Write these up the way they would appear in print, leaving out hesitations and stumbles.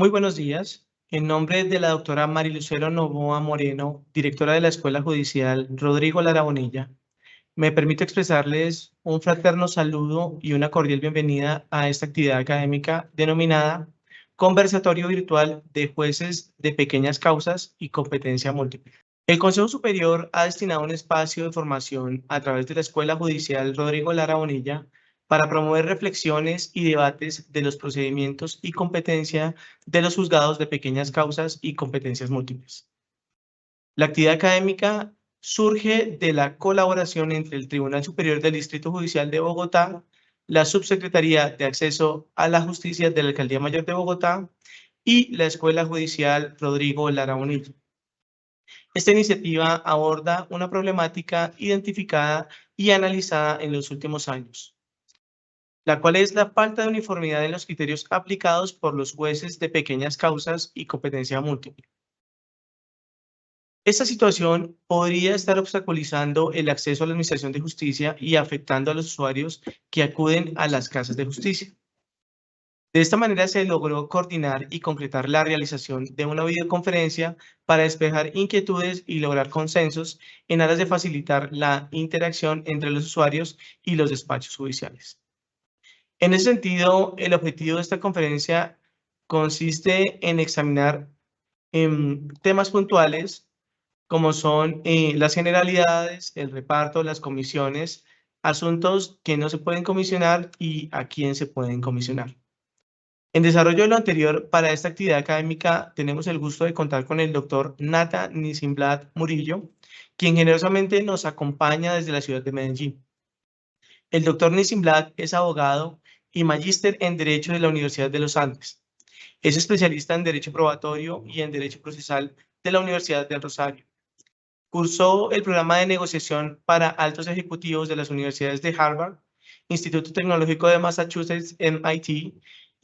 Muy buenos días. En nombre de la doctora Marilucero Novoa Moreno, directora de la Escuela Judicial Rodrigo Lara Bonilla, me permito expresarles un fraterno saludo y una cordial bienvenida a esta actividad académica denominada Conversatorio Virtual de Jueces de Pequeñas Causas y Competencia Múltiple. El Consejo Superior ha destinado un espacio de formación a través de la Escuela Judicial Rodrigo Lara Bonilla para promover reflexiones y debates de los procedimientos y competencia de los juzgados de pequeñas causas y competencias múltiples. La actividad académica surge de la colaboración entre el Tribunal Superior del Distrito Judicial de Bogotá, la Subsecretaría de Acceso a la Justicia de la Alcaldía Mayor de Bogotá y la Escuela Judicial Rodrigo Lara Bonilla. Esta iniciativa aborda una problemática identificada y analizada en los últimos años, la cual es la falta de uniformidad en los criterios aplicados por los jueces de pequeñas causas y competencia múltiple. Esta situación podría estar obstaculizando el acceso a la administración de justicia y afectando a los usuarios que acuden a las casas de justicia. De esta manera se logró coordinar y concretar la realización de una videoconferencia para despejar inquietudes y lograr consensos en aras de facilitar la interacción entre los usuarios y los despachos judiciales. En ese sentido, el objetivo de esta conferencia consiste en examinar temas puntuales como son las generalidades, el reparto, las comisiones, asuntos que no se pueden comisionar y a quién se pueden comisionar. En desarrollo de lo anterior, para esta actividad académica tenemos el gusto de contar con el doctor Nathan Nisimblad Murillo, quien generosamente nos acompaña desde la ciudad de Medellín. El doctor Nisimblad es abogado y magíster en Derecho de la Universidad de los Andes. Es especialista en Derecho Probatorio y en Derecho Procesal de la Universidad del Rosario. Cursó el programa de negociación para altos ejecutivos de las universidades de Harvard, Instituto Tecnológico de Massachusetts, MIT,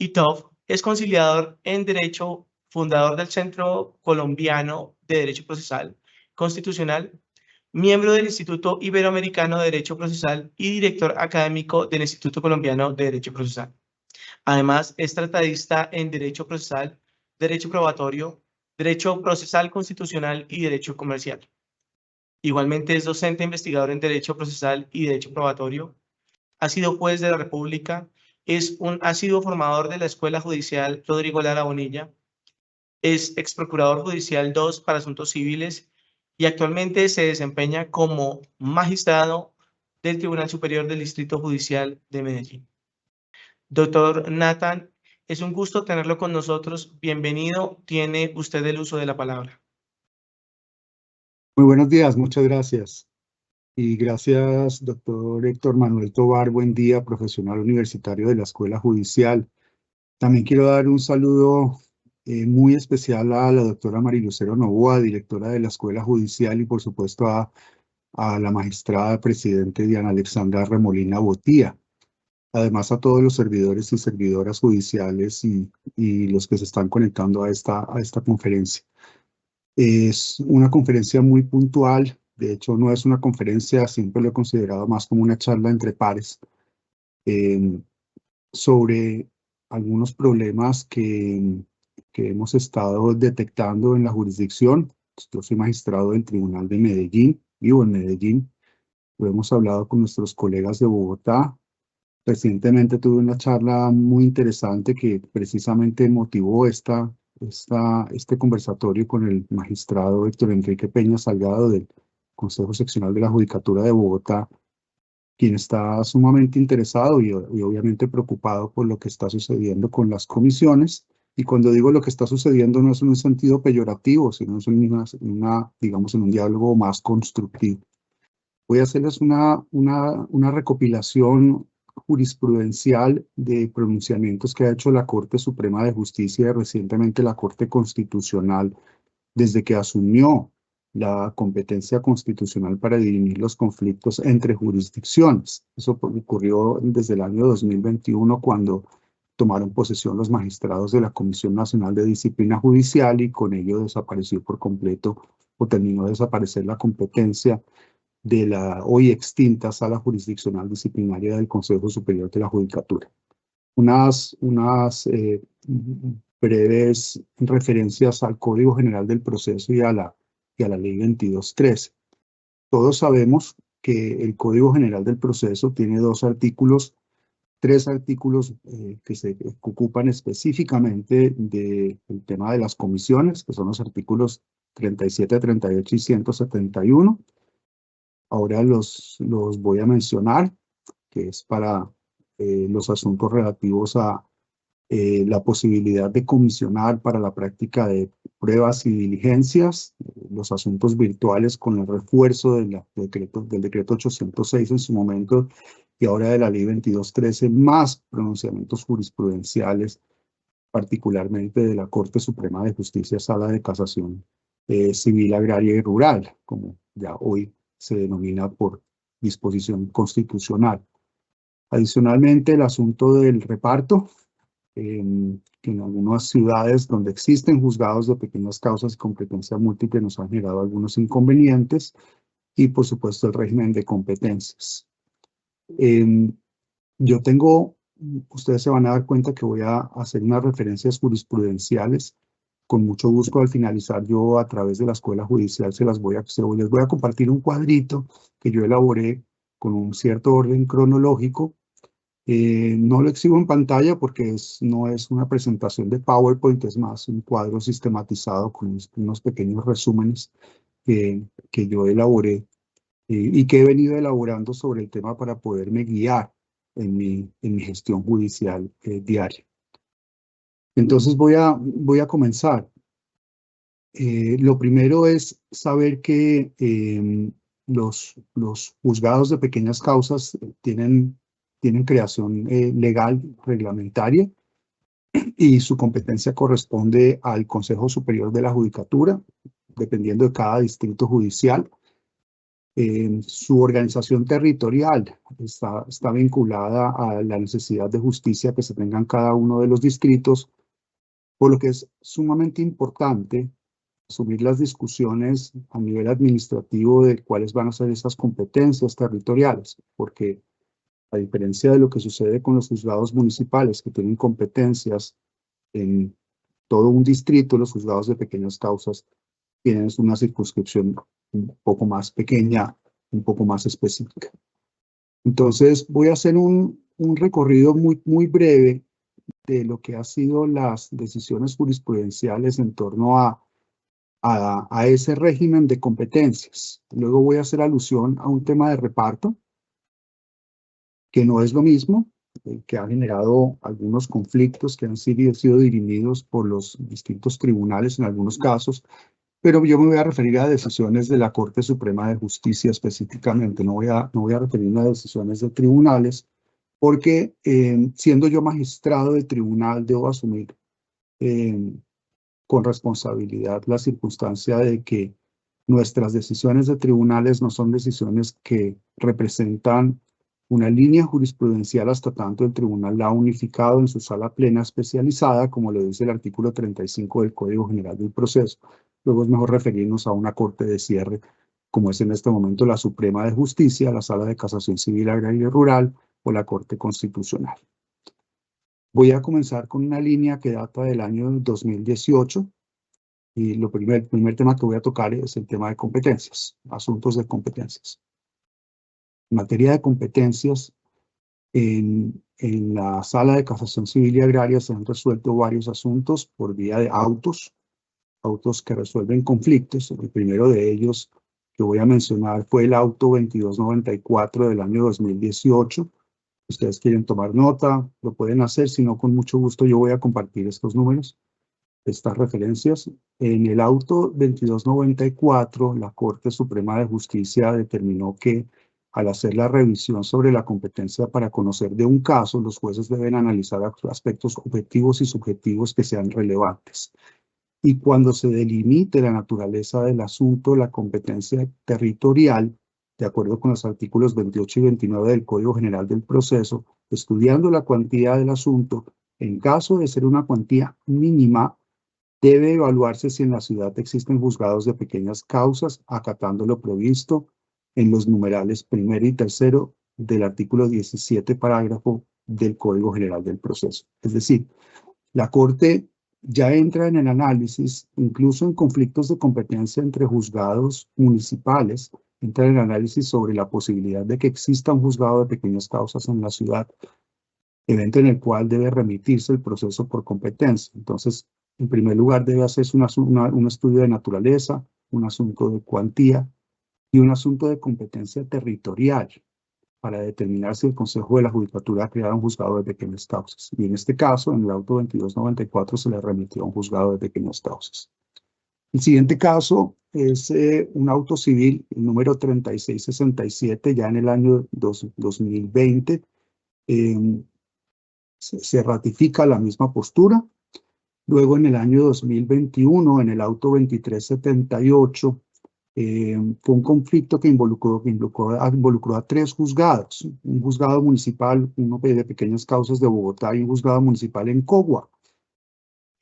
y Tufts. Es conciliador en Derecho, fundador del Centro Colombiano de Derecho Procesal Constitucional, miembro del Instituto Iberoamericano de Derecho Procesal y director académico del Instituto Colombiano de Derecho Procesal. Además, es tratadista en Derecho Procesal, Derecho Probatorio, Derecho Procesal Constitucional y Derecho Comercial. Igualmente es docente investigador en Derecho Procesal y Derecho Probatorio. Ha sido juez de la República. Ha sido formador de la Escuela Judicial Rodrigo Lara Bonilla. Es ex procurador judicial 2 para asuntos civiles y actualmente se desempeña como magistrado del Tribunal Superior del Distrito Judicial de Medellín. Doctor Nathan, es un gusto tenerlo con nosotros. Bienvenido. Tiene usted el uso de la palabra. Muy buenos días, muchas gracias. Y gracias, doctor Héctor Manuel Tovar. Buen día, profesional universitario de la Escuela Judicial. También quiero dar un saludo muy especial a la doctora Marilucero Novoa, directora de la Escuela Judicial, y por supuesto a la magistrada presidente Diana Alexandra Remolina Botía. Además a todos los servidores y servidoras judiciales y los que se están conectando a esta conferencia. Es una conferencia muy puntual. De hecho, no es una conferencia, siempre lo he considerado más como una charla entre pares sobre algunos problemas que hemos estado detectando en la jurisdicción. Yo soy magistrado del Tribunal de Medellín, vivo en Medellín. Lo hemos hablado con nuestros colegas de Bogotá. Recientemente tuve una charla muy interesante que precisamente motivó este conversatorio con el magistrado Héctor Enrique Peña Salgado del Consejo Seccional de la Judicatura de Bogotá, quien está sumamente interesado y obviamente preocupado por lo que está sucediendo con las comisiones. Y cuando digo lo que está sucediendo no es en un sentido peyorativo, sino es digamos, en un diálogo más constructivo. Voy a hacerles una recopilación jurisprudencial de pronunciamientos que ha hecho la Corte Suprema de Justicia y recientemente la Corte Constitucional desde que asumió la competencia constitucional para dirimir los conflictos entre jurisdicciones. Eso ocurrió desde el año 2021 cuando tomaron posesión los magistrados de la Comisión Nacional de Disciplina Judicial y con ello desapareció por completo o terminó de desaparecer la competencia de la hoy extinta Sala Jurisdiccional Disciplinaria del Consejo Superior de la Judicatura. Unas breves referencias al Código General del Proceso y a la Ley 2213. Todos sabemos que el Código General del Proceso tiene tres artículos que se ocupan específicamente del tema de las comisiones, que son los artículos 37, 38 y 171. Ahora los voy a mencionar, que es para los asuntos relativos a la posibilidad de comisionar para la práctica de pruebas y diligencias, los asuntos virtuales con el refuerzo del decreto 806 en su momento y ahora de la ley 2213, más pronunciamientos jurisprudenciales, particularmente de la Corte Suprema de Justicia, Sala de Casación Civil, Agraria y Rural, como ya hoy se denomina por disposición constitucional. Adicionalmente, el asunto del reparto, que en algunas ciudades donde existen juzgados de pequeñas causas y competencia múltiple nos han generado algunos inconvenientes, y por supuesto el régimen de competencias. Yo tengo, ustedes se van a dar cuenta que voy a hacer unas referencias jurisprudenciales. Con mucho gusto, al finalizar, yo a través de la Escuela Judicial les voy a compartir un cuadrito que yo elaboré con un cierto orden cronológico. No lo exhibo en pantalla porque no es una presentación de PowerPoint, es más un cuadro sistematizado con unos pequeños resúmenes que yo elaboré y que he venido elaborando sobre el tema para poderme guiar en mi gestión judicial diaria. Entonces voy a comenzar. Lo primero es saber que los juzgados de pequeñas causas tienen creación legal, reglamentaria, y su competencia corresponde al Consejo Superior de la Judicatura, dependiendo de cada distrito judicial. Su organización territorial está vinculada a la necesidad de justicia que se tenga en cada uno de los distritos, por lo que es sumamente importante asumir las discusiones a nivel administrativo de cuáles van a ser esas competencias territoriales, porque a diferencia de lo que sucede con los juzgados municipales, que tienen competencias en todo un distrito, los juzgados de pequeñas causas tienen una circunscripción un poco más pequeña, un poco más específica. Entonces, voy a hacer un recorrido muy breve de lo que han sido las decisiones jurisprudenciales en torno a ese régimen de competencias. Luego voy a hacer alusión a un tema de reparto, que no es lo mismo, que ha generado algunos conflictos que han sido dirimidos por los distintos tribunales en algunos casos, pero yo me voy a referir a decisiones de la Corte Suprema de Justicia específicamente, no voy a referirme a decisiones de tribunales, porque siendo yo magistrado de tribunal debo asumir con responsabilidad la circunstancia de que nuestras decisiones de tribunales no son decisiones que representan una línea jurisprudencial, hasta tanto el tribunal la ha unificado en su sala plena especializada, como lo dice el artículo 35 del Código General del Proceso. Luego es mejor referirnos a una corte de cierre, como es en este momento la Suprema de Justicia, la Sala de Casación Civil, Agraria y Rural o la Corte Constitucional. Voy a comenzar con una línea que data del año 2018 y el primer tema que voy a tocar es el tema de competencias, asuntos de competencias. En materia de competencias, en la Sala de Casación Civil y Agraria se han resuelto varios asuntos por vía de autos que resuelven conflictos. El primero de ellos que voy a mencionar fue el auto 2294 del año 2018. Ustedes quieren tomar nota, lo pueden hacer, si no, con mucho gusto yo voy a compartir estos números, estas referencias. En el auto 2294, la Corte Suprema de Justicia determinó que al hacer la revisión sobre la competencia para conocer de un caso, los jueces deben analizar aspectos objetivos y subjetivos que sean relevantes. Y cuando se delimite la naturaleza del asunto, la competencia territorial, de acuerdo con los artículos 28 y 29 del Código General del Proceso, estudiando la cuantía del asunto, en caso de ser una cuantía mínima, debe evaluarse si en la ciudad existen juzgados de pequeñas causas, acatando lo previsto en los numerales primero y tercero del artículo 17, parágrafo del Código General del Proceso. Es decir, la Corte ya entra en el análisis, incluso en conflictos de competencia entre juzgados municipales, entra en el análisis sobre la posibilidad de que exista un juzgado de pequeñas causas en la ciudad, evento en el cual debe remitirse el proceso por competencia. Entonces, en primer lugar, debe hacerse un estudio de naturaleza, un asunto de cuantía y un asunto de competencia territorial para determinar si el Consejo de la Judicatura ha creado un juzgado de pequeñas causas. Y en este caso, en el auto 2294, se le remitió a un juzgado de pequeñas causas. El siguiente caso es un auto civil, el número 3667, ya en el año 2020. Se ratifica la misma postura. Luego, en el año 2021, en el auto 2378, fue un conflicto que involucró a 3 juzgados, un juzgado municipal, uno de pequeñas causas de Bogotá y un juzgado municipal en Cogua.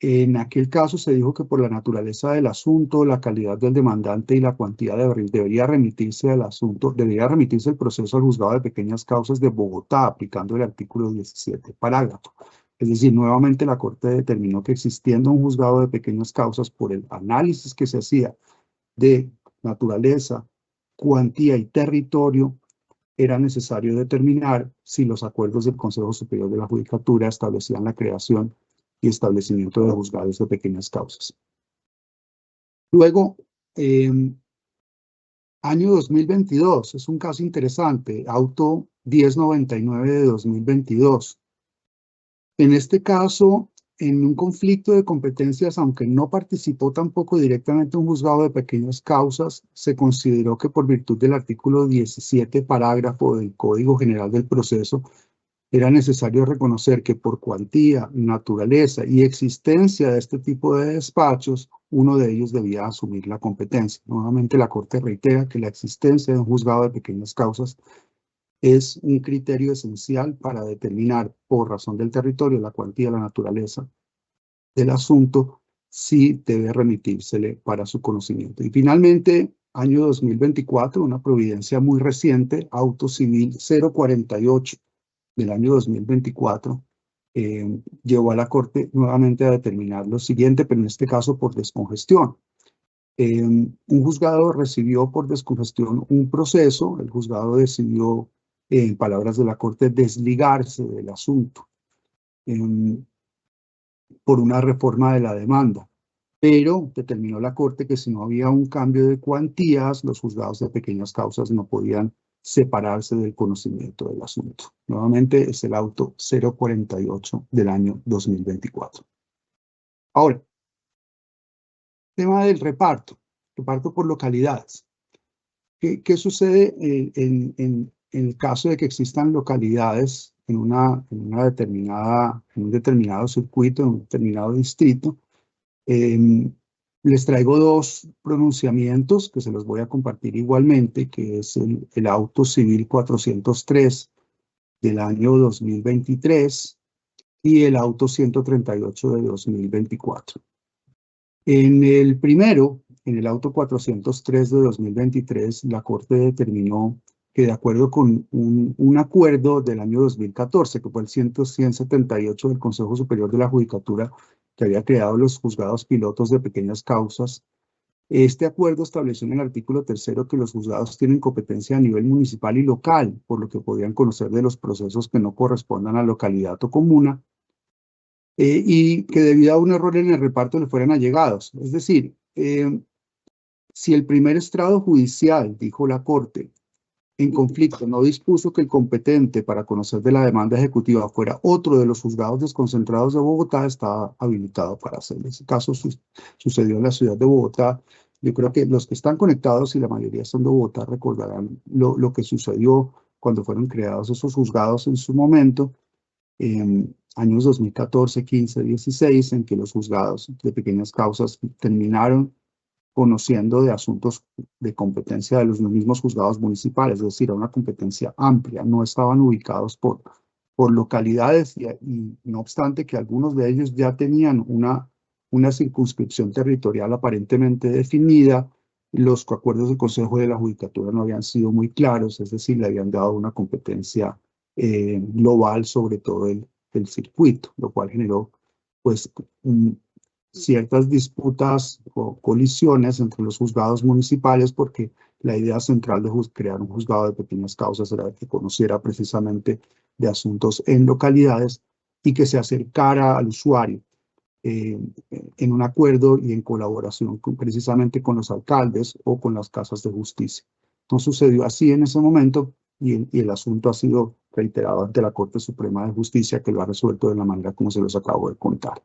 En aquel caso se dijo que por la naturaleza del asunto, la calidad del demandante y la cuantía debería remitirse el proceso al juzgado de pequeñas causas de Bogotá, aplicando el artículo 17, parágrafo. Es decir, nuevamente la Corte determinó que existiendo un juzgado de pequeñas causas por el análisis que se hacía de naturaleza, cuantía y territorio, era necesario determinar si los acuerdos del Consejo Superior de la Judicatura establecían la creación y establecimiento de juzgados de pequeñas causas. Luego, año 2022, es un caso interesante, auto 1099 de 2022. En este caso, en un conflicto de competencias, aunque no participó tampoco directamente un juzgado de pequeñas causas, se consideró que por virtud del artículo 17, parágrafo del Código General del Proceso, era necesario reconocer que por cuantía, naturaleza y existencia de este tipo de despachos, uno de ellos debía asumir la competencia. Nuevamente, la Corte reitera que la existencia de un juzgado de pequeñas causas es un criterio esencial para determinar, por razón del territorio, la cuantía, la naturaleza del asunto, si debe remitírsele para su conocimiento. Y finalmente, año 2024, una providencia muy reciente, auto civil 048 del año 2024, llevó a la Corte nuevamente a determinar lo siguiente, pero en este caso por descongestión. Un juzgado recibió por descongestión un proceso, el juzgado decidió, en palabras de la Corte, desligarse del asunto por una reforma de la demanda, pero determinó la Corte que si no había un cambio de cuantías, los juzgados de pequeñas causas no podían separarse del conocimiento del asunto. Nuevamente es el auto 048 del año 2024. Ahora, tema del reparto por localidades. ¿Qué sucede en el caso de que existan localidades en un determinado circuito, en un determinado distrito? Les traigo 2 pronunciamientos que se los voy a compartir igualmente, que es el auto civil 403 del año 2023 y el auto 138 de 2024. En el primero, en el auto 403 de 2023, la Corte determinó que de acuerdo con un acuerdo del año 2014, que fue el 178 del Consejo Superior de la Judicatura, que había creado los juzgados pilotos de pequeñas causas, este acuerdo estableció en el artículo 3 que los juzgados tienen competencia a nivel municipal y local, por lo que podían conocer de los procesos que no correspondan a localidad o comuna, y que debido a un error en el reparto le fueran allegados. Es decir, si el primer estrado judicial, dijo la Corte, en conflicto no dispuso que el competente para conocer de la demanda ejecutiva fuera otro de los juzgados desconcentrados de Bogotá, estaba habilitado para hacerlo. Ese caso sucedió en la ciudad de Bogotá. Yo creo que los que están conectados, y la mayoría son de Bogotá, recordarán lo que sucedió cuando fueron creados esos juzgados en su momento, años 2014, 15, 16, en que los juzgados de pequeñas causas terminaron conociendo de asuntos de competencia de los mismos juzgados municipales, es decir, a una competencia amplia, no estaban ubicados por localidades y no obstante que algunos de ellos ya tenían una circunscripción territorial aparentemente definida, los acuerdos del Consejo de la Judicatura no habían sido muy claros, es decir, le habían dado una competencia global sobre todo el circuito, lo cual generó pues ciertas disputas o colisiones entre los juzgados municipales, porque la idea central de crear un juzgado de pequeñas causas era que conociera precisamente de asuntos en localidades y que se acercara al usuario en un acuerdo y en colaboración precisamente con los alcaldes o con las casas de justicia. No sucedió así en ese momento y el asunto ha sido reiterado ante la Corte Suprema de Justicia, que lo ha resuelto de la manera como se los acabo de contar.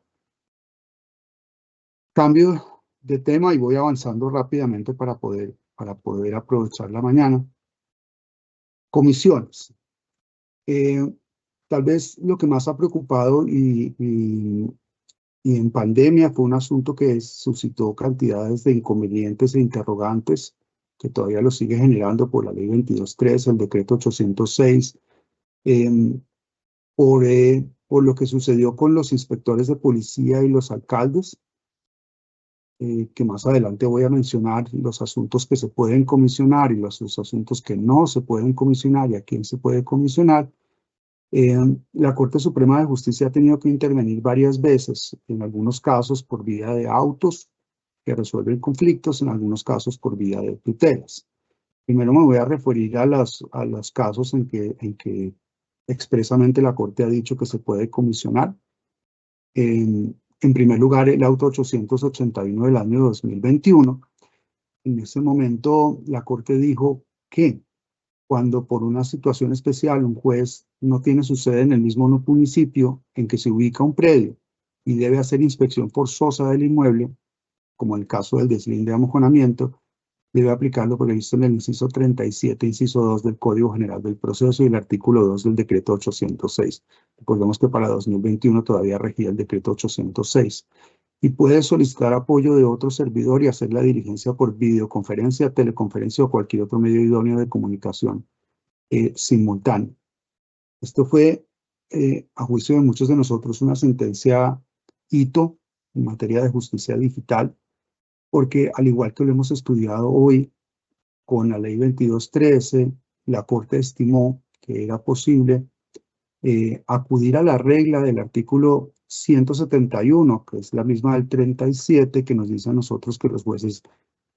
Cambio de tema y voy avanzando rápidamente para poder aprovechar la mañana. Comisiones. Tal vez lo que más ha preocupado y en pandemia fue un asunto que suscitó cantidades de inconvenientes e interrogantes que todavía lo sigue generando por la ley 22.3, el decreto 806, por lo que sucedió con los inspectores de policía y los alcaldes, que más adelante voy a mencionar los asuntos que se pueden comisionar y los asuntos que no se pueden comisionar y a quién se puede comisionar. La Corte Suprema de Justicia ha tenido que intervenir varias veces, en algunos casos por vía de autos que resuelven conflictos, en algunos casos por vía de tutelas. Primero me voy a referir a los casos en que expresamente la Corte ha dicho que se puede comisionar. En primer lugar, el auto 881 del año 2021. En ese momento, la Corte dijo que cuando por una situación especial un juez no tiene su sede en el mismo municipio en que se ubica un predio y debe hacer inspección forzosa del inmueble, como en el caso del deslinde de amojonamiento, debe aplicar lo previsto en el inciso 37, inciso 2 del Código General del Proceso y el artículo 2 del decreto 806. Recordemos que para 2021 todavía regía el decreto 806. Y puede solicitar apoyo de otro servidor y hacer la diligencia por videoconferencia, teleconferencia o cualquier otro medio idóneo de comunicación simultáneo. Esto fue, a juicio de muchos de nosotros, una sentencia hito en materia de justicia digital, porque al igual que lo hemos estudiado hoy con la ley 22.13, la Corte estimó que era posible acudir a la regla del artículo 171, que es la misma del 37, que nos dice a nosotros que los jueces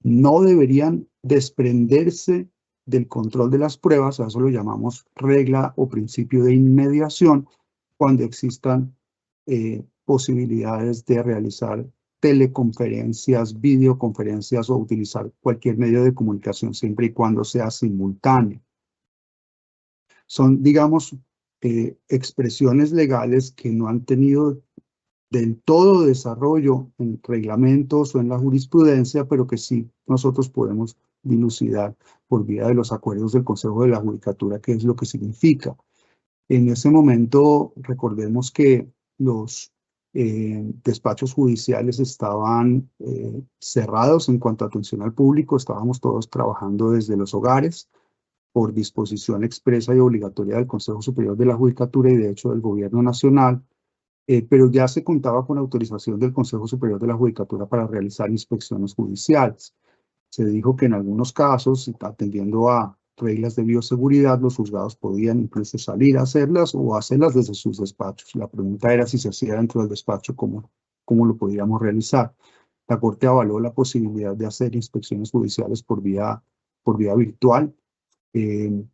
no deberían desprenderse del control de las pruebas, a eso lo llamamos regla o principio de inmediación, cuando existan posibilidades de realizar teleconferencias, videoconferencias o utilizar cualquier medio de comunicación siempre y cuando sea simultáneo. Son, digamos, expresiones legales que no han tenido del todo desarrollo en reglamentos o en la jurisprudencia, pero que sí nosotros podemos dilucidar por vía de los acuerdos del Consejo de la Judicatura qué es lo que significa. En ese momento, recordemos que los despachos judiciales estaban cerrados en cuanto a atención al público, estábamos todos trabajando desde los hogares por disposición expresa y obligatoria del Consejo Superior de la Judicatura y de hecho del Gobierno Nacional, pero ya se contaba con autorización del Consejo Superior de la Judicatura para realizar inspecciones judiciales. Se dijo que en algunos casos, atendiendo a reglas de bioseguridad, los juzgados podían incluso salir a hacerlas o hacerlas desde sus despachos. La pregunta era si se hacía dentro del despacho, cómo lo podíamos realizar. La Corte avaló la posibilidad de hacer inspecciones judiciales por vía virtual,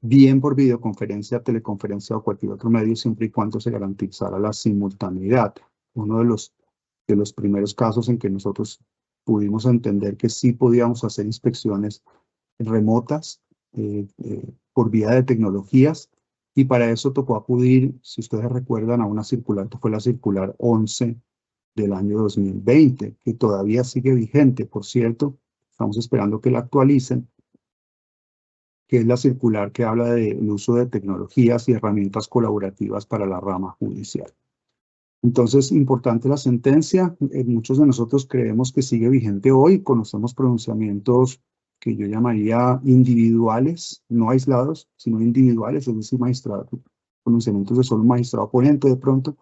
bien por videoconferencia, teleconferencia o cualquier otro medio, siempre y cuando se garantizara la simultaneidad. Uno de los primeros casos en que nosotros pudimos entender que sí podíamos hacer inspecciones remotas por vía de tecnologías, y para eso tocó acudir, si ustedes recuerdan, a una circular que fue la circular 11 del año 2020, que todavía sigue vigente, por cierto. Estamos esperando que la actualicen, que es la circular que habla del uso de tecnologías y herramientas colaborativas para la rama judicial. Entonces, importante la sentencia. Muchos de nosotros creemos que sigue vigente hoy. Conocemos pronunciamientos que yo llamaría individuales, no aislados, sino individuales, es decir, pronunciamientos de solo un magistrado ponente de pronto,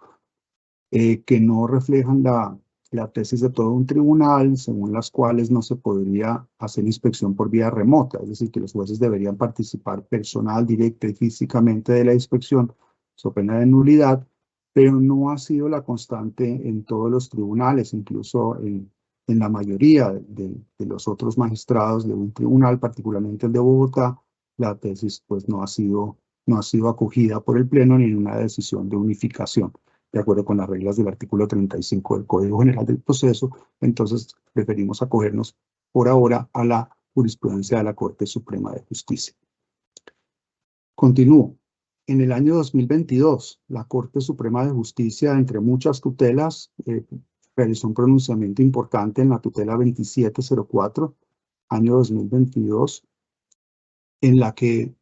que no reflejan la tesis de todo un tribunal, según las cuales no se podría hacer inspección por vía remota, es decir, que los jueces deberían participar personal, directa y físicamente de la inspección, so pena de nulidad, pero no ha sido la constante en todos los tribunales, incluso en la mayoría de los otros magistrados de un tribunal, particularmente el de Bogotá, la tesis pues no ha sido acogida por el Pleno ni en una decisión de unificación, de acuerdo con las reglas del artículo 35 del Código General del Proceso. Entonces preferimos acogernos por ahora a la jurisprudencia de la Corte Suprema de Justicia. Continúo. En el año 2022, la Corte Suprema de Justicia, entre muchas tutelas, realizó un pronunciamiento importante en la tutela 2704, año 2022, en la que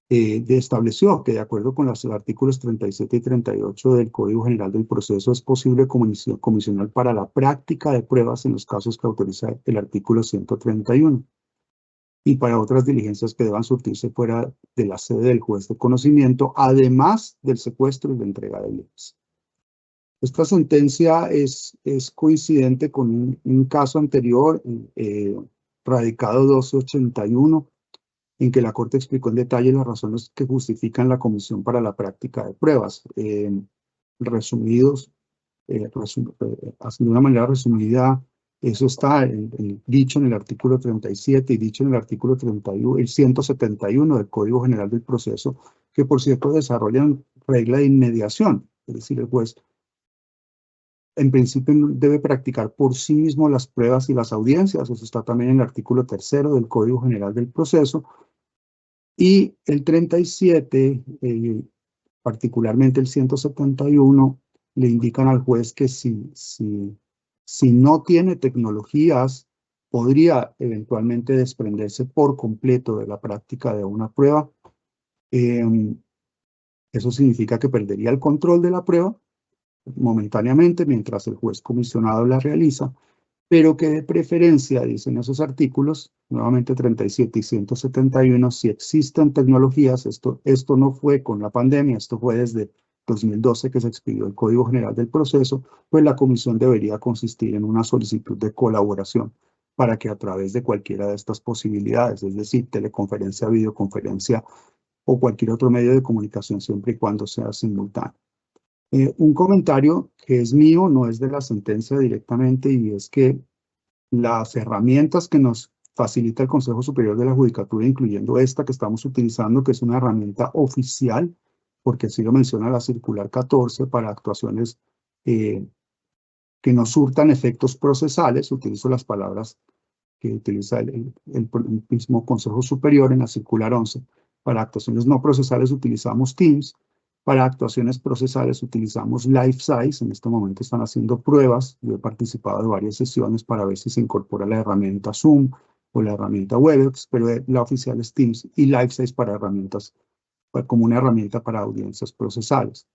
estableció que, de acuerdo con los artículos 37 y 38 del Código General del Proceso, es posible comisionar para la práctica de pruebas en los casos que autoriza el artículo 131. Y para otras diligencias que deban surtirse fuera de la sede del juez de conocimiento, además del secuestro y la entrega de bienes. Esta sentencia es coincidente con un caso anterior, radicado 1281, en que la Corte explicó en detalle las razones que justifican la comisión para la práctica de pruebas. Resumidos, de una manera resumida, eso está dicho en el artículo 37 y dicho en el artículo 31, el 171 del Código General del Proceso, que por cierto desarrollan regla de inmediación. Es decir, el juez en principio debe practicar por sí mismo las pruebas y las audiencias. Eso está también en el artículo 3 del Código General del Proceso. Y el 37, particularmente el 171, le indican al juez que si no tiene tecnologías, podría eventualmente desprenderse por completo de la práctica de una prueba. Eso significa que perdería el control de la prueba momentáneamente mientras el juez comisionado la realiza, pero que de preferencia, dicen esos artículos, nuevamente 37 y 171, si existen tecnologías, esto no fue con la pandemia, esto fue desde 2012 que se expidió el Código General del Proceso, pues la comisión debería consistir en una solicitud de colaboración para que a través de cualquiera de estas posibilidades, es decir, teleconferencia, videoconferencia o cualquier otro medio de comunicación, siempre y cuando sea simultáneo. Un comentario que es mío, no es de la sentencia directamente, y es que las herramientas que nos facilita el Consejo Superior de la Judicatura, incluyendo esta que estamos utilizando, que es una herramienta oficial, porque así lo menciona la circular 14, para actuaciones que no surtan efectos procesales, utilizo las palabras que utiliza el mismo Consejo Superior en la circular 11, para actuaciones no procesales utilizamos Teams, para actuaciones procesales utilizamos LifeSize. En este momento están haciendo pruebas. Yo he participado de varias sesiones para ver si se incorpora la herramienta Zoom o la herramienta Webex, pero la oficial es Teams, y LifeSize para herramientas, como una herramienta para audiencias procesales.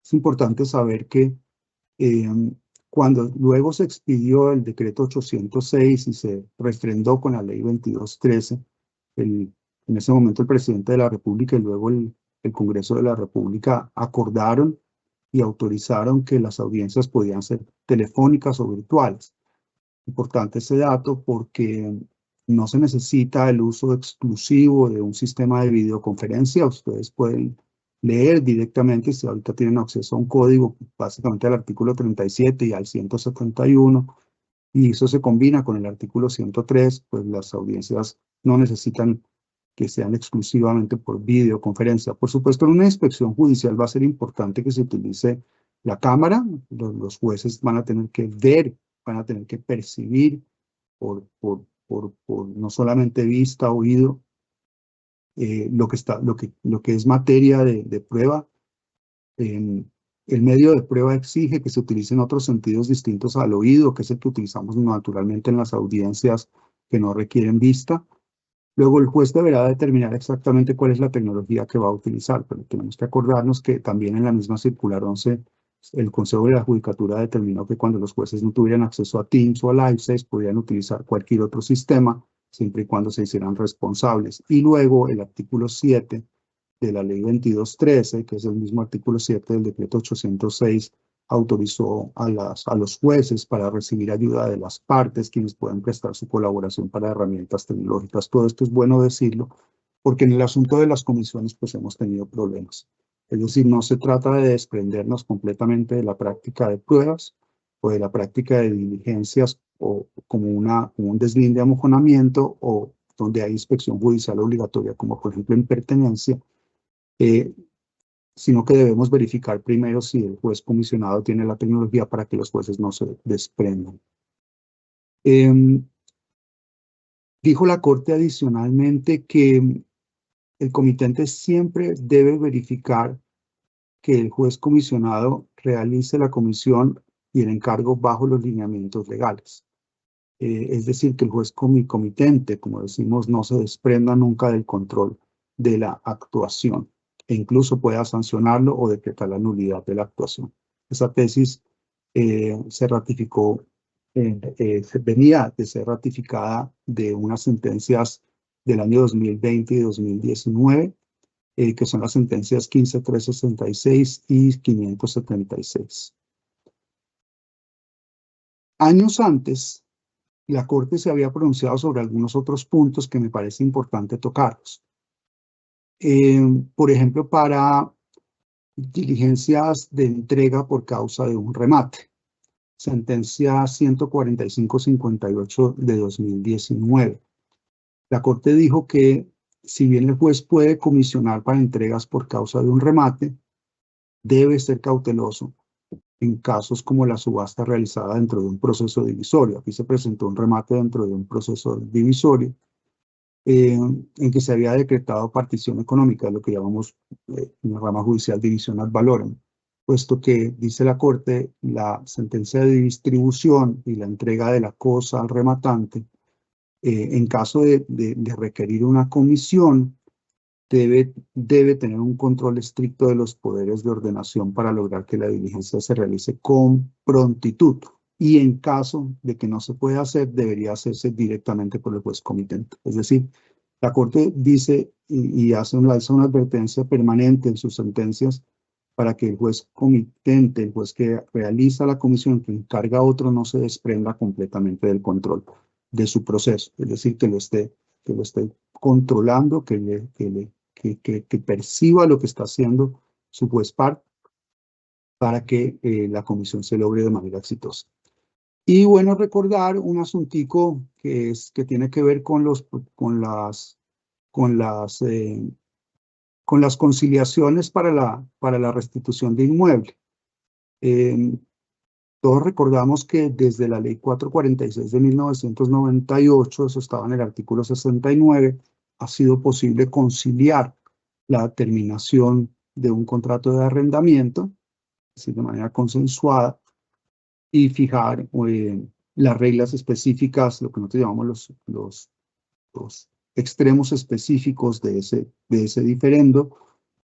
Es importante saber que cuando luego se expidió el decreto 806 y se refrendó con la ley 2213, en ese momento el presidente de la República y luego el Congreso de la República acordaron y autorizaron que las audiencias podían ser telefónicas o virtuales. Importante ese dato porque no se necesita el uso exclusivo de un sistema de videoconferencia. Ustedes pueden leer directamente, si ahorita tienen acceso a un código, básicamente al artículo 37 y al 171, y eso se combina con el artículo 103, pues las audiencias no necesitan que sean exclusivamente por videoconferencia. Por supuesto, en una inspección judicial va a ser importante que se utilice la cámara. Los jueces van a tener que ver, van a tener que percibir por no solamente vista, oído, lo que es materia de prueba. El medio de prueba exige que se utilicen otros sentidos distintos al oído, que es el que utilizamos naturalmente en las audiencias que no requieren vista. Luego el juez deberá determinar exactamente cuál es la tecnología que va a utilizar, pero tenemos que acordarnos que también en la misma circular 11, el Consejo de la Judicatura determinó que cuando los jueces no tuvieran acceso a Teams o a LifeSize, podían utilizar cualquier otro sistema, siempre y cuando se hicieran responsables. Y luego el artículo 7 de la ley 2213, que es el mismo artículo 7 del decreto 806, autorizó a los jueces para recibir ayuda de las partes, quienes pueden prestar su colaboración para herramientas tecnológicas. Todo esto es bueno decirlo, porque en el asunto de las comisiones pues hemos tenido problemas. Es decir, no se trata de desprendernos completamente de la práctica de pruebas o de la práctica de diligencias o como un deslinde de amojonamiento o donde hay inspección judicial obligatoria, como por ejemplo en pertenencia, sino que debemos verificar primero si el juez comisionado tiene la tecnología para que los jueces no se desprendan. Dijo la Corte adicionalmente que el comitente siempre debe verificar que el juez comisionado realice la comisión y el encargo bajo los lineamientos legales. Es decir, que el juez comitente, como decimos, no se desprenda nunca del control de la actuación e incluso pueda sancionarlo o decretar la nulidad de la actuación. Esa tesis se ratificó, venía de ser ratificada de unas sentencias del año 2020 y 2019, que son las sentencias 15366 y 576. Años antes, la Corte se había pronunciado sobre algunos otros puntos que me parece importante tocarlos. Por ejemplo, para diligencias de entrega por causa de un remate. Sentencia 14558 de 2019. La Corte dijo que si bien el juez puede comisionar para entregas por causa de un remate, debe ser cauteloso en casos como la subasta realizada dentro de un proceso divisorio. Aquí se presentó un remate dentro de un proceso divisorio en que se había decretado partición económica, lo que llamamos en la rama judicial división ad valorem, puesto que, dice la Corte, la sentencia de distribución y la entrega de la cosa al rematante, en caso de requerir una comisión, debe tener un control estricto de los poderes de ordenación para lograr que la diligencia se realice con prontitud. Y en caso de que no se pueda hacer, debería hacerse directamente por el juez comitente. Es decir, la Corte dice y hace una advertencia permanente en sus sentencias para que el juez comitente, el juez que realiza la comisión, que encarga a otro, no se desprenda completamente del control de su proceso. Es decir, que lo esté controlando, que perciba lo que está haciendo su juez par para que la comisión se logre de manera exitosa. Y bueno, recordar un asuntico que tiene que ver con las conciliaciones para la restitución de inmueble. Todos recordamos que desde la ley 446 de 1998, eso estaba en el artículo 69, ha sido posible conciliar la terminación de un contrato de arrendamiento, es decir, de manera consensuada, y fijar las reglas específicas, lo que nosotros llamamos los extremos específicos de ese diferendo,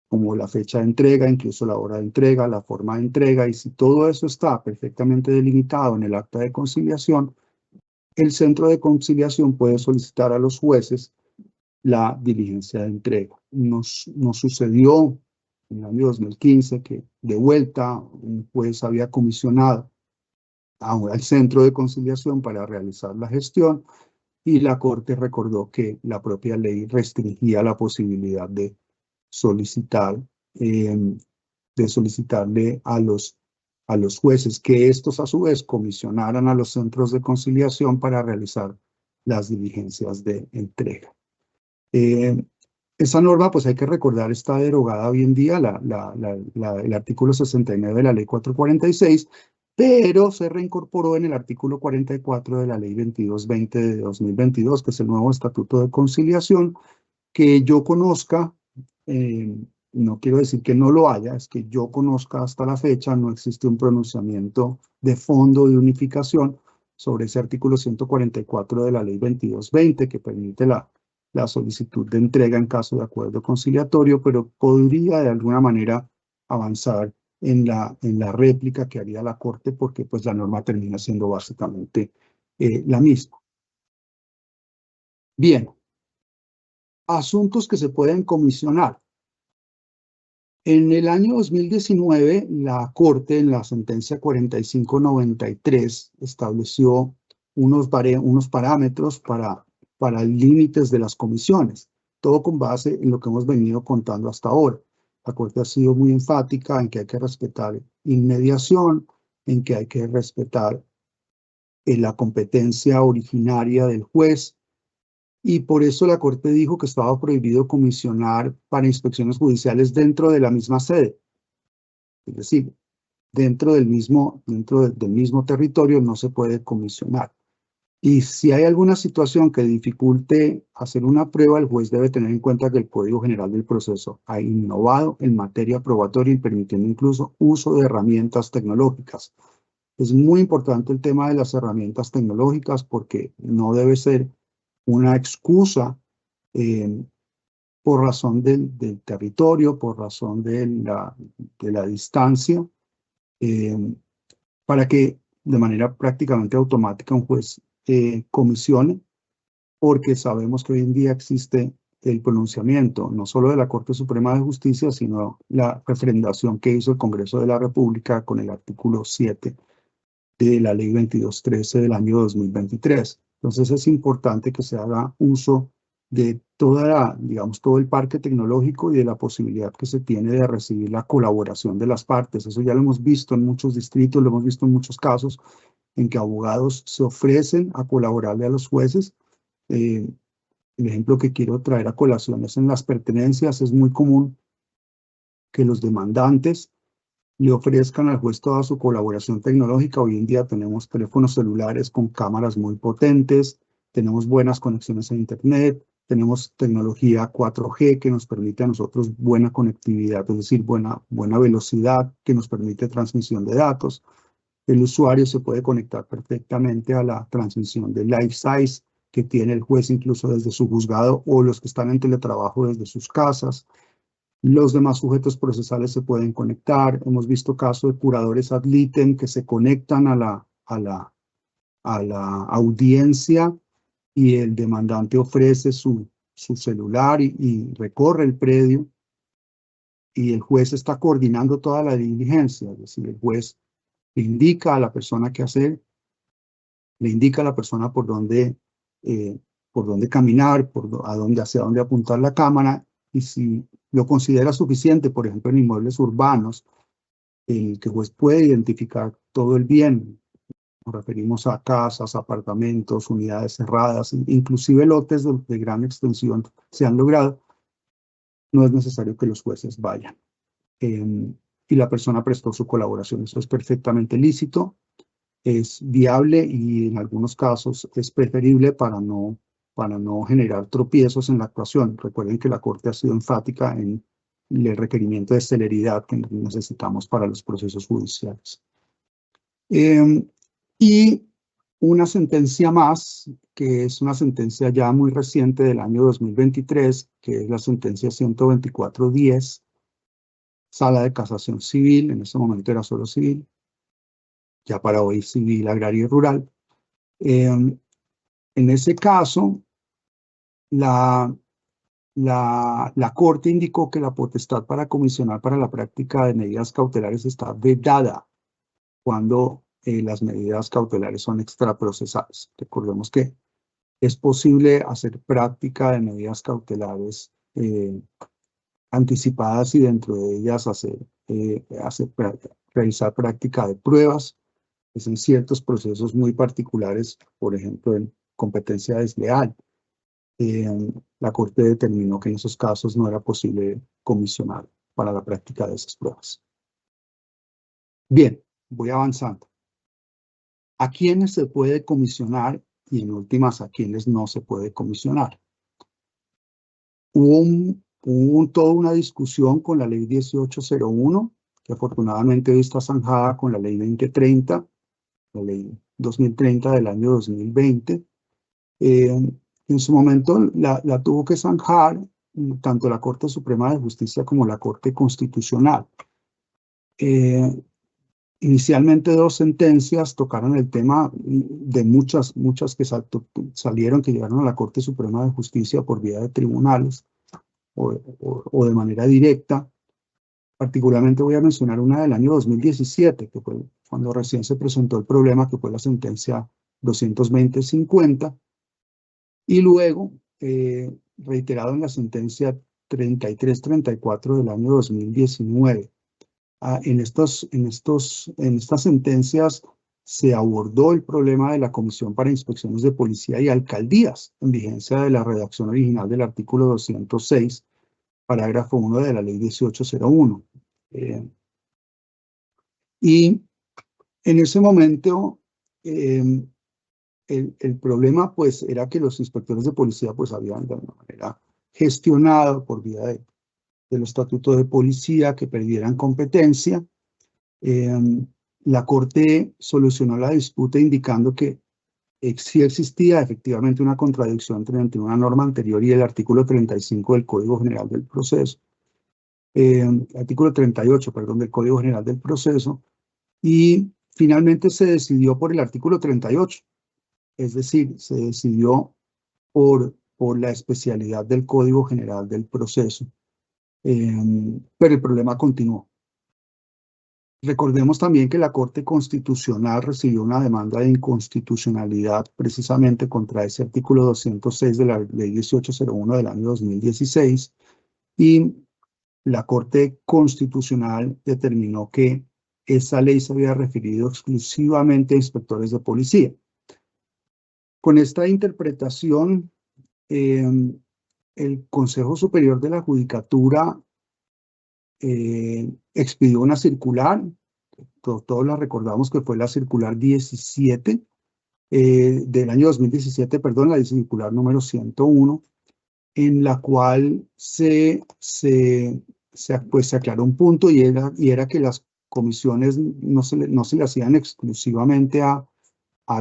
como la fecha de entrega, incluso la hora de entrega, la forma de entrega, y si todo eso está perfectamente delimitado en el acta de conciliación, el centro de conciliación puede solicitar a los jueces la diligencia de entrega. Nos sucedió en el año 2015 que de vuelta un juez había comisionado al centro de conciliación para realizar la gestión y la Corte recordó que la propia ley restringía la posibilidad de solicitarle a los jueces que estos a su vez comisionaran a los centros de conciliación para realizar las diligencias de entrega. Esa norma, pues hay que recordar, está derogada hoy en día, el artículo 69 de la ley 446, pero se reincorporó en el artículo 44 de la ley 2220 de 2022, que es el nuevo estatuto de conciliación, que yo conozca, no quiero decir que no lo haya, es que yo conozca hasta la fecha, no existe un pronunciamiento de fondo de unificación sobre ese artículo 144 de la ley 2220 que permite la solicitud de entrega en caso de acuerdo conciliatorio, pero podría de alguna manera avanzar en la réplica que haría la Corte, porque pues la norma termina siendo básicamente la misma. Bien. Asuntos que se pueden comisionar. En el año 2019, la Corte, en la sentencia 4593, estableció unos parámetros para límites de las comisiones, todo con base en lo que hemos venido contando hasta ahora. La Corte ha sido muy enfática en que hay que respetar inmediación, en que hay que respetar la competencia originaria del juez, y por eso la Corte dijo que estaba prohibido comisionar para inspecciones judiciales dentro de la misma sede. Es decir, dentro del mismo territorio no se puede comisionar. Y si hay alguna situación que dificulte hacer una prueba, el juez debe tener en cuenta que el Código General del Proceso ha innovado en materia probatoria y permitiendo incluso uso de herramientas tecnológicas. Es muy importante el tema de las herramientas tecnológicas porque no debe ser una excusa por razón del territorio, por razón de la distancia, para que de manera prácticamente automática un juez comisione, porque sabemos que hoy en día existe el pronunciamiento, no solo de la Corte Suprema de Justicia, sino la refrendación que hizo el Congreso de la República con el artículo 7 de la Ley 2213 del año 2023. Entonces es importante que se haga uso de digamos, todo el parque tecnológico y de la posibilidad que se tiene de recibir la colaboración de las partes. Eso ya lo hemos visto en muchos distritos, lo hemos visto en muchos casos en que abogados se ofrecen a colaborarle a los jueces. El ejemplo que quiero traer a colación es en las pertenencias. Es muy común que los demandantes le ofrezcan al juez toda su colaboración tecnológica. Hoy en día tenemos teléfonos celulares con cámaras muy potentes, tenemos buenas conexiones a Internet, tenemos tecnología 4G que nos permite a nosotros buena conectividad, es decir, buena velocidad que nos permite transmisión de datos. El usuario se puede conectar perfectamente a la transmisión de live size que tiene el juez incluso desde su juzgado o los que están en teletrabajo desde sus casas. Los demás sujetos procesales se pueden conectar. Hemos visto casos de curadores ad litem que se conectan a la audiencia y el demandante ofrece su celular y recorre el predio y el juez está coordinando toda la diligencia. Es decir, el juez le indica a la persona qué hacer, le indica a la persona por dónde caminar, hacia dónde apuntar la cámara, y si lo considera suficiente, por ejemplo, en inmuebles urbanos, que el juez puede identificar todo el bien. Nos referimos a casas, apartamentos, unidades cerradas, inclusive lotes de gran extensión se han logrado. No es necesario que los jueces vayan. Y la persona prestó su colaboración. Eso es perfectamente lícito, es viable y en algunos casos es preferible para no generar tropiezos en la actuación. Recuerden que la Corte ha sido enfática en el requerimiento de celeridad que necesitamos para los procesos judiciales. Y una sentencia más, que es una sentencia ya muy reciente del año 2023, que es la sentencia 12410, Sala de Casación Civil, en ese momento era solo civil, ya para hoy civil, agrario y rural. En ese caso, la Corte indicó que la potestad para comisionar para la práctica de medidas cautelares está vedada cuando las medidas cautelares son extraprocesales. Recordemos que es posible hacer práctica de medidas cautelares anticipadas y dentro de ellas realizar práctica de pruebas. Es en ciertos procesos muy particulares, por ejemplo, en competencia desleal. La Corte determinó que en esos casos no era posible comisionar para la práctica de esas pruebas. Bien, voy avanzando. ¿A quiénes se puede comisionar y en últimas a quiénes no se puede comisionar? Hubo toda una discusión con la ley 1801, que afortunadamente hoy está zanjada con la ley 2030, la ley 2030 del año 2020. En su momento la tuvo que zanjar tanto la Corte Suprema de Justicia como la Corte Constitucional. Inicialmente dos sentencias tocaron el tema de muchas que salieron, que llegaron a la Corte Suprema de Justicia por vía de tribunales o de manera directa. Particularmente voy a mencionar una del año 2017, que fue cuando recién se presentó el problema, que fue la sentencia 220-50, y luego reiterado en la sentencia 33-34 del año 2019. En estas sentencias se abordó el problema de la Comisión para Inspecciones de Policía y Alcaldías, en vigencia de la redacción original del artículo 206, parágrafo 1 de la Ley 1801. Y en ese momento, el problema pues era que los inspectores de policía pues habían de alguna manera gestionado por vía del estatuto de policía que perdieran competencia. La Corte solucionó la disputa indicando que sí existía efectivamente una contradicción entre una norma anterior y el artículo 35 del Código General del Proceso. Artículo 38, perdón, del Código General del Proceso, y finalmente se decidió por el artículo 38, es decir, se decidió por la especialidad del Código General del Proceso, pero el problema continuó. Recordemos también que la Corte Constitucional recibió una demanda de inconstitucionalidad precisamente contra ese artículo 206 de la Ley 1801 del año 2016, y la Corte Constitucional determinó que esa ley se había referido exclusivamente a inspectores de policía. Con esta interpretación, el Consejo Superior de la Judicatura expidió una circular, todos la recordamos que fue la circular 17 del año 2017, perdón, la circular número 101, en la cual se aclaró un punto y era que las comisiones no se le hacían exclusivamente a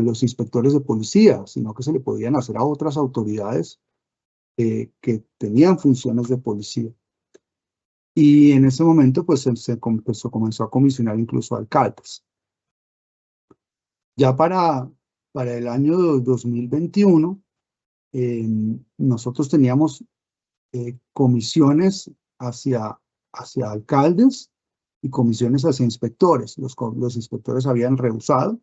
los inspectores de policía, sino que se le podían hacer a otras autoridades que tenían funciones de policía. Y en ese momento pues se comenzó a comisionar incluso alcaldes. Ya para el año 2021, nosotros teníamos comisiones hacia alcaldes y comisiones hacia inspectores. Los inspectores habían rehusado.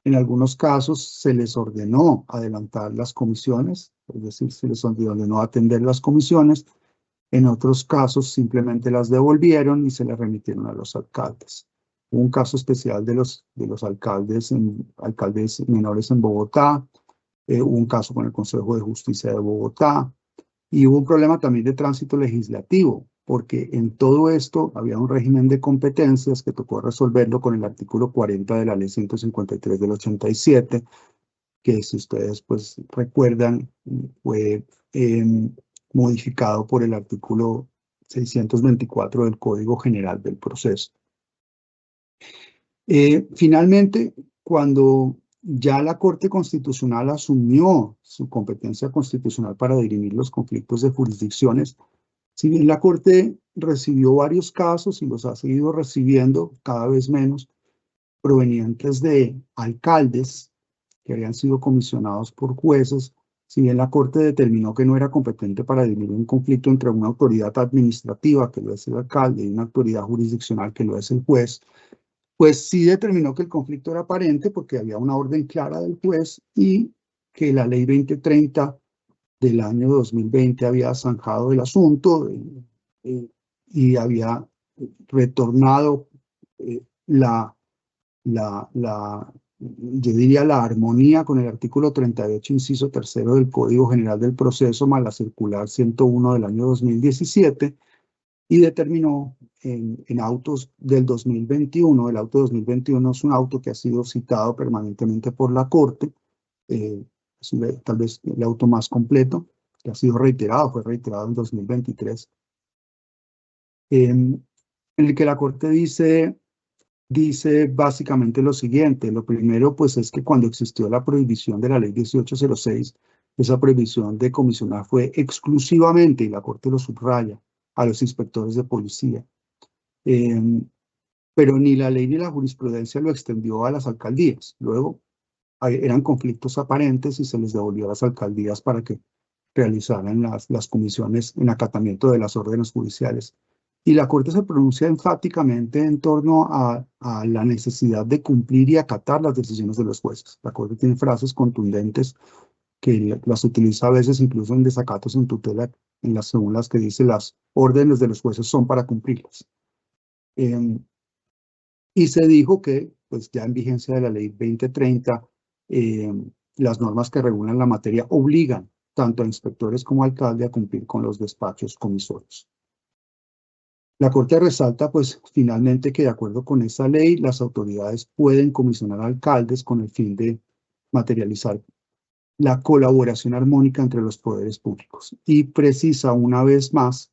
En algunos casos se les ordenó adelantar las comisiones, es decir, se les ordenó atender las comisiones. En otros casos simplemente las devolvieron y se les remitieron a los alcaldes. Hubo un caso especial de los alcaldes menores en Bogotá. Hubo un caso con el Consejo de Justicia de Bogotá. Y hubo un problema también de tránsito legislativo, porque en todo esto había un régimen de competencias que tocó resolverlo con el artículo 40 de la Ley 153 del 87, que si ustedes pues recuerdan fue modificado por el artículo 624 del Código General del Proceso. Finalmente, cuando ya la Corte Constitucional asumió su competencia constitucional para dirimir los conflictos de jurisdicciones, si bien la Corte recibió varios casos y los ha seguido recibiendo cada vez menos, provenientes de alcaldes que habían sido comisionados por jueces, si bien la Corte determinó que no era competente para dirimir un conflicto entre una autoridad administrativa, que lo es el alcalde, y una autoridad jurisdiccional, que lo es el juez, pues sí determinó que el conflicto era aparente porque había una orden clara del juez y que la Ley 2030 del año 2020 había zanjado el asunto y había retornado yo diría la armonía con el artículo 38, inciso tercero del Código General del Proceso, más la circular 101 del año 2017, y determinó en autos del 2021, el auto 2021 es un auto que ha sido citado permanentemente por la Corte, es tal vez el auto más completo, que ha sido reiterado, fue reiterado en 2023, en el que la Corte dice básicamente lo siguiente. Lo primero, pues, es que cuando existió la prohibición de la Ley 1806, esa prohibición de comisionar fue exclusivamente, y la Corte lo subraya, a los inspectores de policía. Pero ni la ley ni la jurisprudencia lo extendió a las alcaldías. Luego eran conflictos aparentes y se les devolvió a las alcaldías para que realizaran las comisiones en acatamiento de las órdenes judiciales. Y la Corte se pronuncia enfáticamente en torno a la necesidad de cumplir y acatar las decisiones de los jueces. La Corte tiene frases contundentes que las utiliza a veces incluso en desacatos en tutela según las que dice las órdenes de los jueces son para cumplirlas. Y se dijo que, pues ya en vigencia de la ley 2030, las normas que regulan la materia obligan tanto a inspectores como a alcalde a cumplir con los despachos comisorios. La Corte resalta, pues, finalmente que de acuerdo con esa ley, las autoridades pueden comisionar a alcaldes con el fin de materializar la colaboración armónica entre los poderes públicos. Y precisa una vez más,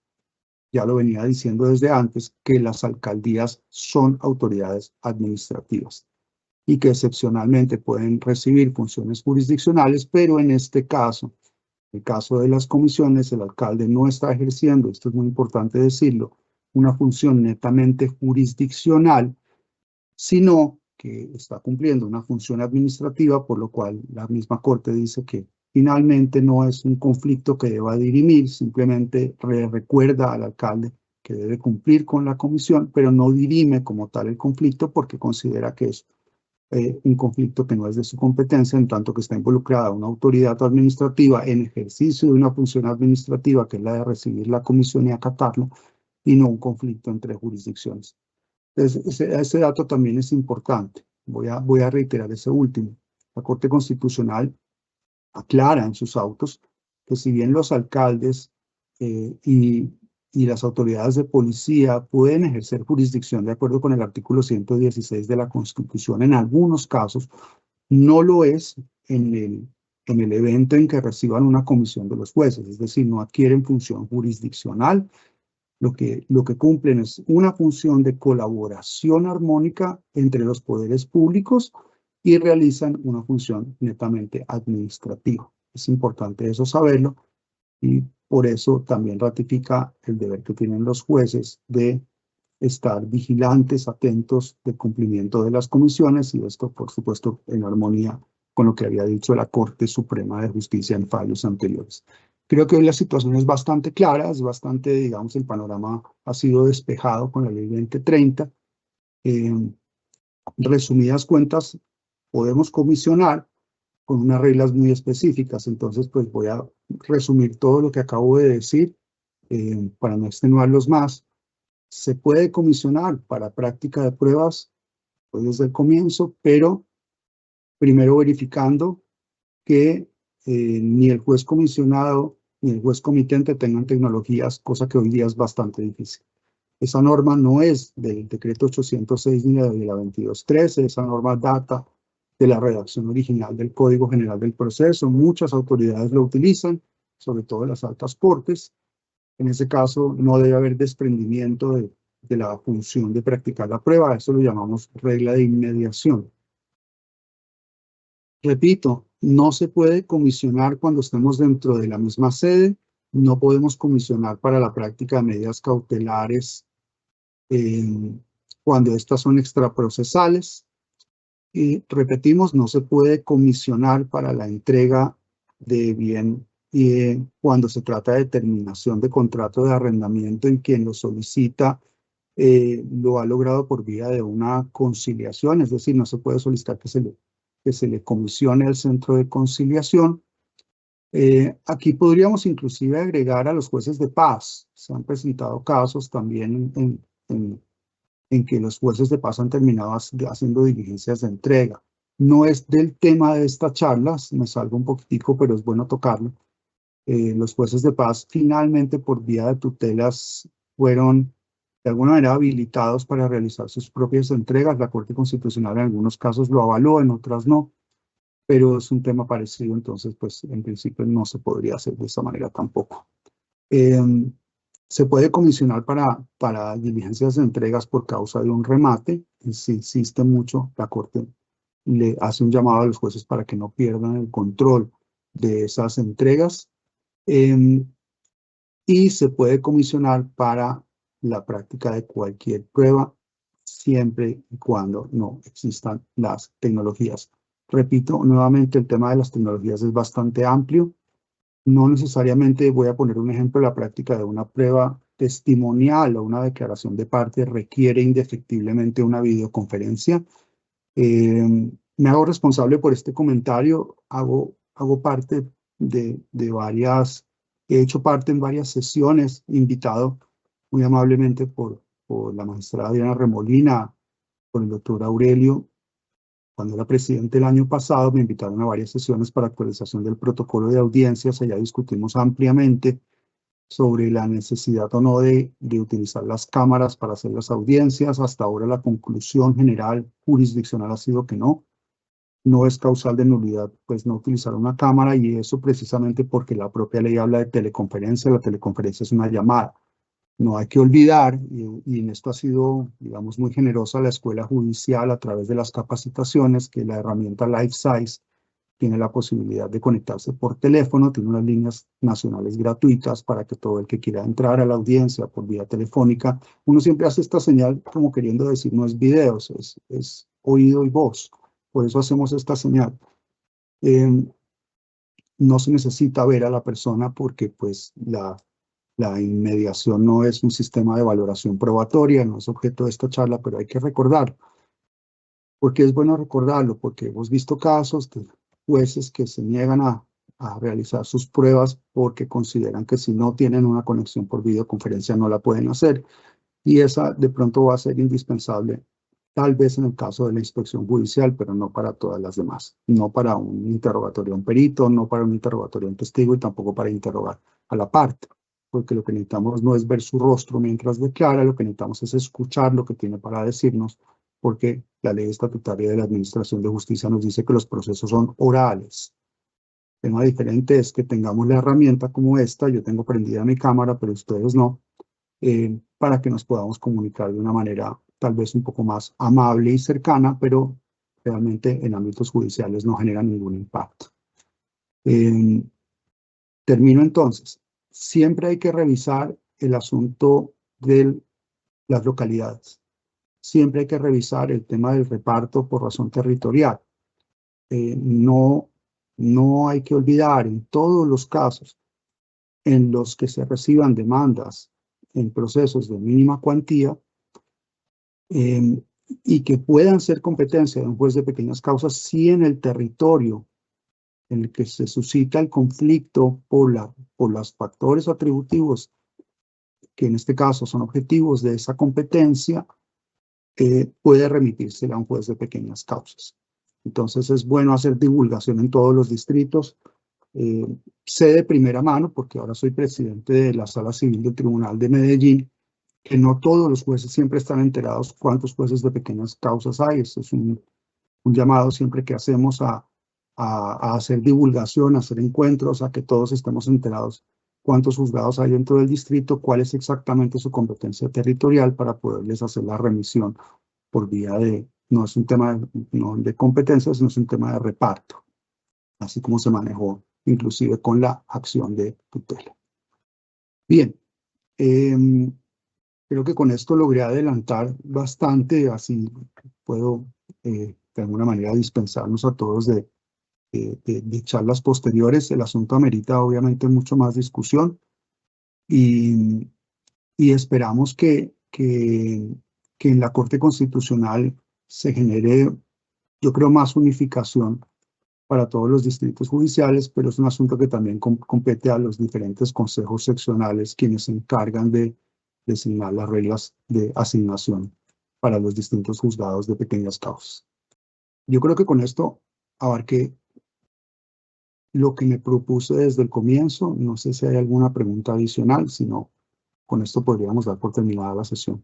ya lo venía diciendo desde antes, que las alcaldías son autoridades administrativas y que excepcionalmente pueden recibir funciones jurisdiccionales, pero en este caso, en el caso de las comisiones, el alcalde no está ejerciendo, esto es muy importante decirlo, una función netamente jurisdiccional, sino que está cumpliendo una función administrativa, por lo cual la misma Corte dice que finalmente no es un conflicto que deba dirimir, simplemente recuerda al alcalde que debe cumplir con la comisión, pero no dirime como tal el conflicto porque considera que es un conflicto que no es de su competencia, en tanto que está involucrada una autoridad administrativa en ejercicio de una función administrativa, que es la de recibir la comisión y acatarla, y no un conflicto entre jurisdicciones. Entonces, ese dato también es importante. Voy a reiterar ese último. La Corte Constitucional aclara en sus autos que si bien los alcaldes y las autoridades de policía pueden ejercer jurisdicción de acuerdo con el artículo 116 de la Constitución, en algunos casos no lo es en el evento en que reciban una comisión de los jueces, es decir, no adquieren función jurisdiccional. Lo que cumplen es una función de colaboración armónica entre los poderes públicos y realizan una función netamente administrativa. Es importante eso saberlo y por eso también ratifica el deber que tienen los jueces de estar vigilantes, atentos del cumplimiento de las comisiones, y esto, por supuesto, en armonía con lo que había dicho la Corte Suprema de Justicia en fallos anteriores. Creo que hoy la situación es bastante clara, es bastante, digamos, el panorama ha sido despejado con la ley 2030. Resumidas cuentas, podemos comisionar con unas reglas muy específicas, entonces pues voy a resumir todo lo que acabo de decir para no extenuarlos más. Se puede comisionar para práctica de pruebas pues desde el comienzo, pero primero verificando que ni el juez comisionado ni el juez comitente tengan tecnologías, cosa que hoy día es bastante difícil. Esa norma no es del decreto 806 ni de la 2213, esa norma data de la redacción original del Código General del Proceso. Muchas autoridades lo utilizan, sobre todo las altas cortes. En ese caso no debe haber desprendimiento de la función de practicar la prueba, eso lo llamamos regla de inmediación. Repito, no se puede comisionar cuando estemos dentro de la misma sede, no podemos comisionar para la práctica de medidas cautelares cuando estas son extraprocesales. Y repetimos, no se puede comisionar para la entrega de bien cuando se trata de terminación de contrato de arrendamiento en quien lo solicita lo ha logrado por vía de una conciliación, es decir, no se puede solicitar que se le comisione al centro de conciliación. Aquí podríamos inclusive agregar a los jueces de paz. Se han presentado casos también en que los jueces de paz han terminado haciendo diligencias de entrega. No es del tema de esta charla, me salgo un poquitico, pero es bueno tocarlo. Los jueces de paz finalmente por vía de tutelas fueron de alguna manera habilitados para realizar sus propias entregas. La Corte Constitucional en algunos casos lo avaló, en otras no, pero es un tema parecido, entonces pues en principio no se podría hacer de esa manera tampoco. Se puede comisionar para diligencias de entregas por causa de un remate, y si insiste mucho, la Corte le hace un llamado a los jueces para que no pierdan el control de esas entregas. Y se puede comisionar para la práctica de cualquier prueba, siempre y cuando no existan las tecnologías. Repito, nuevamente el tema de las tecnologías es bastante amplio. No necesariamente voy a poner un ejemplo, la práctica de una prueba testimonial o una declaración de parte requiere indefectiblemente una videoconferencia. Me hago responsable por este comentario, hago parte de varias He hecho parte en varias sesiones, invitado muy amablemente por la magistrada Diana Remolina, por el doctor Aurelio. Cuando era presidente el año pasado, me invitaron a varias sesiones para actualización del protocolo de audiencias. Allá discutimos ampliamente sobre la necesidad o no de utilizar las cámaras para hacer las audiencias. Hasta ahora la conclusión general jurisdiccional ha sido que no es causal de nulidad, pues no utilizar una cámara, y eso precisamente porque la propia ley habla de teleconferencia. La teleconferencia es una llamada. No hay que olvidar, y en esto ha sido, digamos, muy generosa la Escuela Judicial a través de las capacitaciones, que la herramienta LifeSize tiene la posibilidad de conectarse por teléfono, tiene unas líneas nacionales gratuitas para que todo el que quiera entrar a la audiencia por vía telefónica, uno siempre hace esta señal como queriendo decir, no es videos, es oído y voz. Por eso hacemos esta señal. No se necesita ver a la persona porque pues la inmediación no es un sistema de valoración probatoria, no es objeto de esta charla, pero hay que recordarlo. ¿Por qué es bueno recordarlo? Porque hemos visto casos de jueces que se niegan a realizar sus pruebas porque consideran que si no tienen una conexión por videoconferencia no la pueden hacer. Y esa de pronto va a ser indispensable, tal vez en el caso de la inspección judicial, pero no para todas las demás. No para un interrogatorio a un perito, no para un interrogatorio a un testigo y tampoco para interrogar a la parte. Porque lo que necesitamos no es ver su rostro mientras declara, lo que necesitamos es escuchar lo que tiene para decirnos, porque la ley estatutaria de la Administración de Justicia nos dice que los procesos son orales. El tema diferente es que tengamos la herramienta como esta, yo tengo prendida mi cámara, pero ustedes no, para que nos podamos comunicar de una manera tal vez un poco más amable y cercana, pero realmente en ámbitos judiciales no genera ningún impacto. Termino entonces. Siempre hay que revisar el asunto de las localidades. Siempre hay que revisar el tema del reparto por razón territorial. No hay que olvidar en todos los casos en los que se reciban demandas en procesos de mínima cuantía y que puedan ser competencia de un juez de pequeñas causas, si en el territorio en el que se suscita el conflicto por los factores atributivos, que en este caso son objetivos de esa competencia, puede remitirse a un juez de pequeñas causas. Entonces es bueno hacer divulgación en todos los distritos. Sé de primera mano, porque ahora soy presidente de la Sala Civil del Tribunal de Medellín, que no todos los jueces siempre están enterados cuántos jueces de pequeñas causas hay. Esto es un llamado siempre que hacemos a hacer divulgación, a hacer encuentros, a que todos estemos enterados cuántos juzgados hay dentro del distrito, cuál es exactamente su competencia territorial para poderles hacer la remisión por vía de, no es un tema de competencia, sino es un tema de reparto, así como se manejó inclusive con la acción de tutela. Bien, creo que con esto logré adelantar bastante, así puedo de alguna manera dispensarnos a todos de charlas posteriores. El asunto amerita obviamente mucho más discusión y esperamos que en la Corte Constitucional se genere, yo creo, más unificación para todos los distritos judiciales, pero es un asunto que también compete a los diferentes consejos seccionales, quienes se encargan de designar las reglas de asignación para los distintos juzgados de pequeñas causas. Yo creo que con esto abarqué lo que me propuse desde el comienzo. No sé si hay alguna pregunta adicional, si no, con esto podríamos dar por terminada la sesión.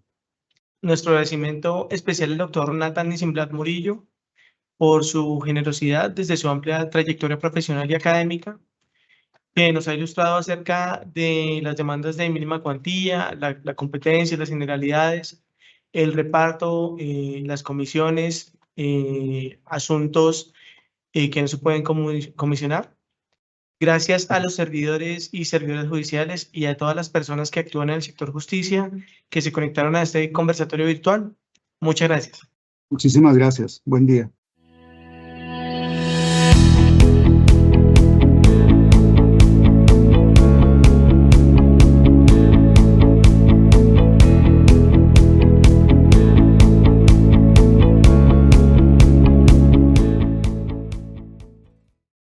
Nuestro agradecimiento especial al doctor Nathan Nisimblad Murillo por su generosidad desde su amplia trayectoria profesional y académica, que nos ha ilustrado acerca de las demandas de mínima cuantía, la competencia, las generalidades, el reparto, las comisiones, asuntos que no se pueden comisionar. Gracias a los servidores y servidoras judiciales y a todas las personas que actúan en el sector justicia que se conectaron a este conversatorio virtual. Muchas gracias. Muchísimas gracias. Buen día.